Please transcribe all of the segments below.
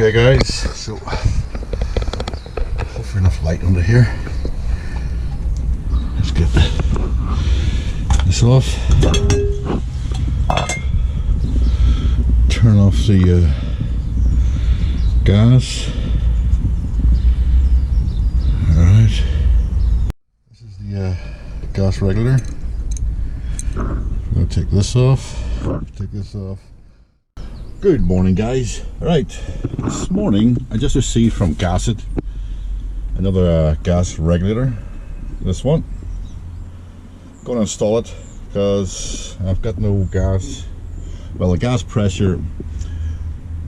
Okay guys, so hopefully enough light under here. Let's get this off. Turn off the gas. Alright. This is the gas regulator. I'm going to take this off. Take this off. Good morning guys. Right, this morning I just received from Gasset another gas regulator. This one. Going to install it because I've got no gas. Well, the gas pressure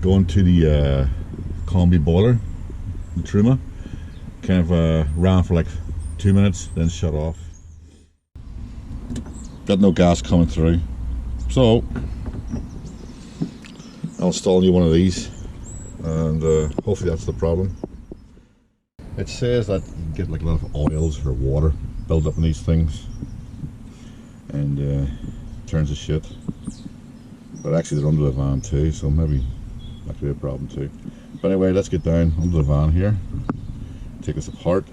going to the combi boiler, the Truma, kind of ran for like 2 minutes, then shut off. Got no gas coming through, so I'll install a new one of these, and hopefully that's the problem. It says that you can get like a lot of oils or water built up in these things, and turns to shit. But actually they're under the van too, so maybe that could be a problem too. But anyway, let's get down under the van here, take this apart,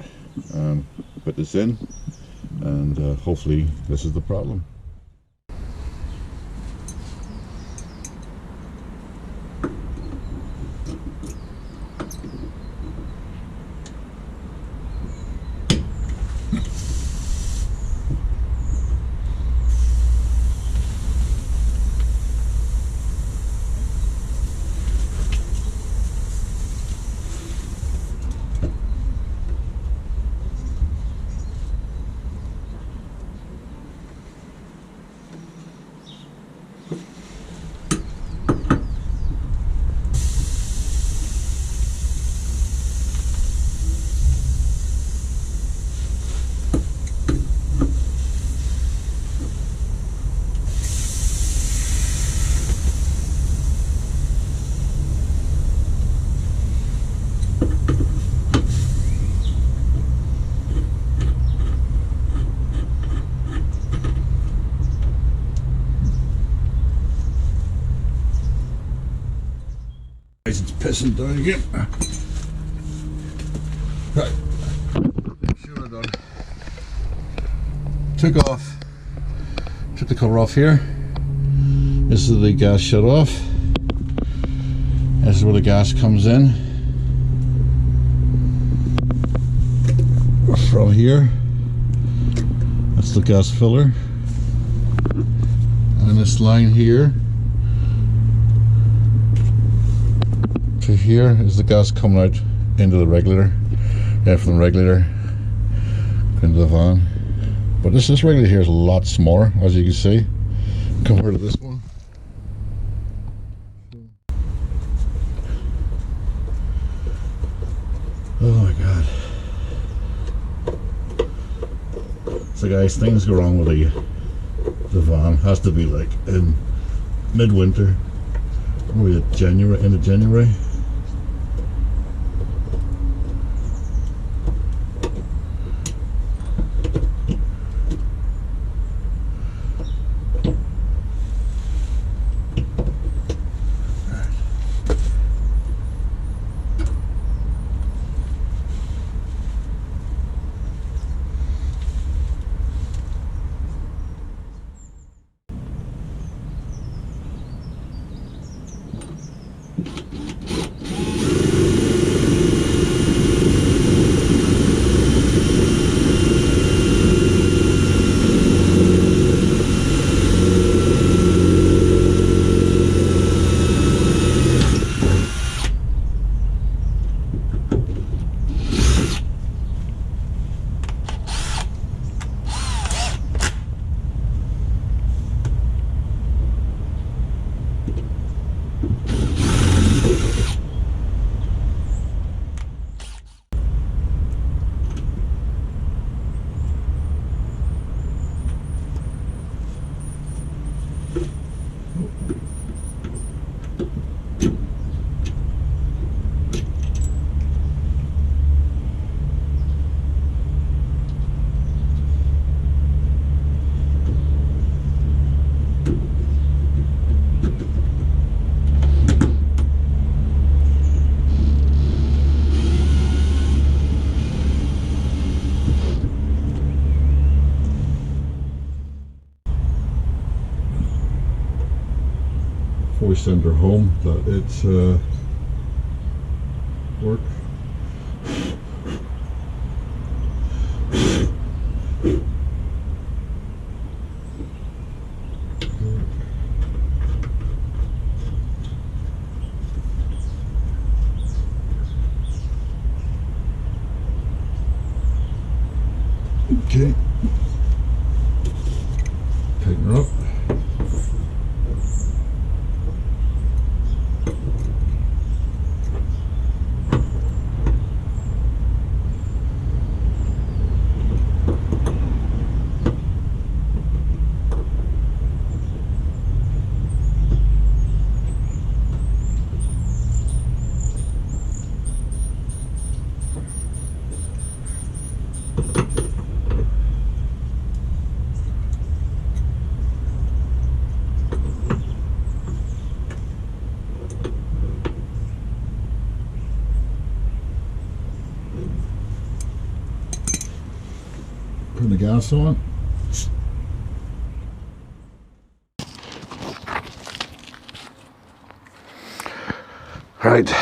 and put this in, and hopefully this is the problem. It's pissing down again. Right, sure done. Took the cover off here. This is the gas shut off. This is where the gas comes in from here. That's the gas filler, and this line here to here is the gas coming out into the regulator, from the regulator into the van. But this regulator here is a lot smaller, as you can see, compared to this one. Oh my god. So guys, things go wrong with the van. Has to be like in midwinter, probably January, end of January. before we send her home that it's works. Okay, tighten her up. Putting the gas on. Right,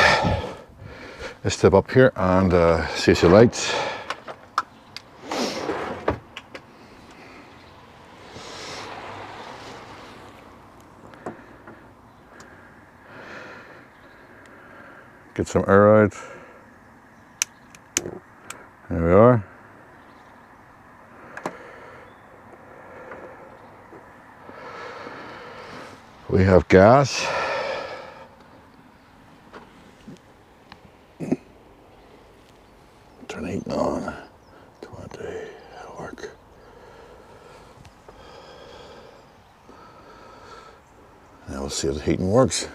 let's step up here and see some lights. Get some air out. There we are. We have gas. Turn the heating on. 20, that'll work. Now we'll see if the heating works.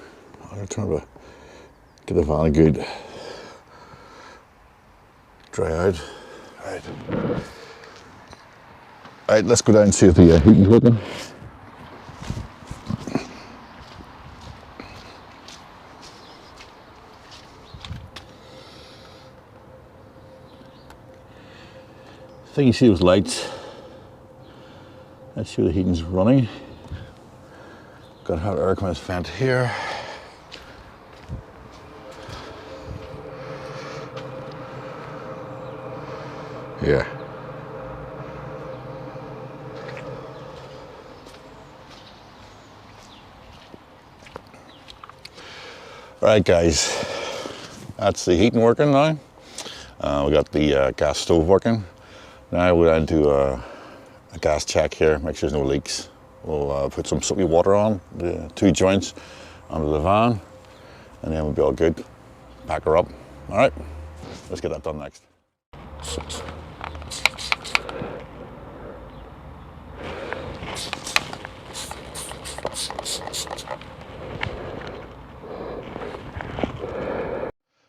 I'm going to turn the, get the van a good dry out. Right, let's go down and see if the heating's working. I think you see those lights. Let's see if the heating's running. Got hot air coming out this vent here. Yeah. Right guys, that's the heating working now. We got the gas stove working. Now we're going to do a gas check here, make sure there's no leaks. We'll put some soapy water on the 2 joints under the van, and then we'll be all good. Pack her up. All right, let's get that done next.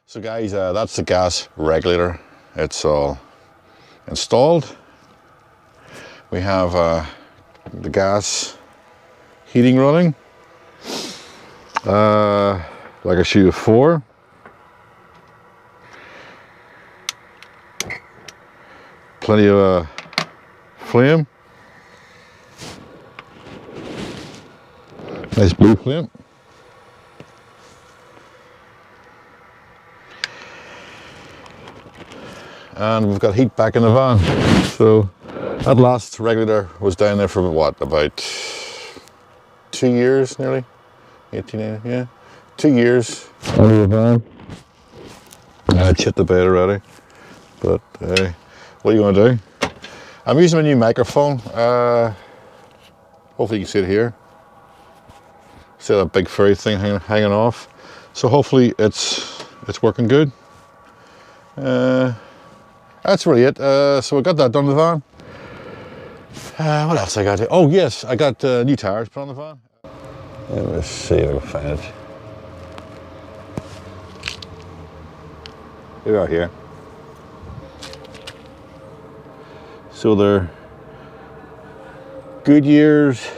So guys, that's the gas regulator. It's all installed. We have the gas heating running. Like I showed you before. Plenty of flame. Nice blue flame. And we've got heat back in the van. So that last regulator was down there for what, about 2 years nearly? 18, yeah, 2 years under the van. I chipped the bed already, but what are you going to do? I'm using my new microphone. Hopefully you can see it here. See that big furry thing hanging off. So hopefully it's working good. That's really it. So we got that done in the van. What else I got here? Oh yes, I got new tires put on the van. Let me see if I can find it. Here we are here. So they're Goodyears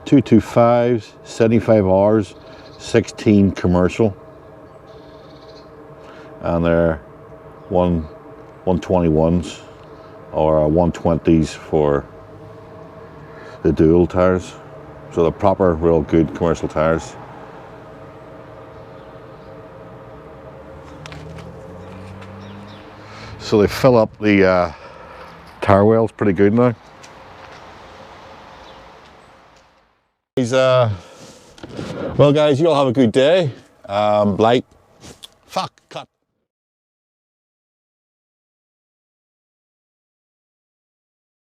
225s, 75 hours, 16 commercial. And they're 121s or 120s for the dual tires. So the proper, real good commercial tires. So they fill up the tire wells pretty good now. Well guys, you all have a good day. Like, fuck, cut.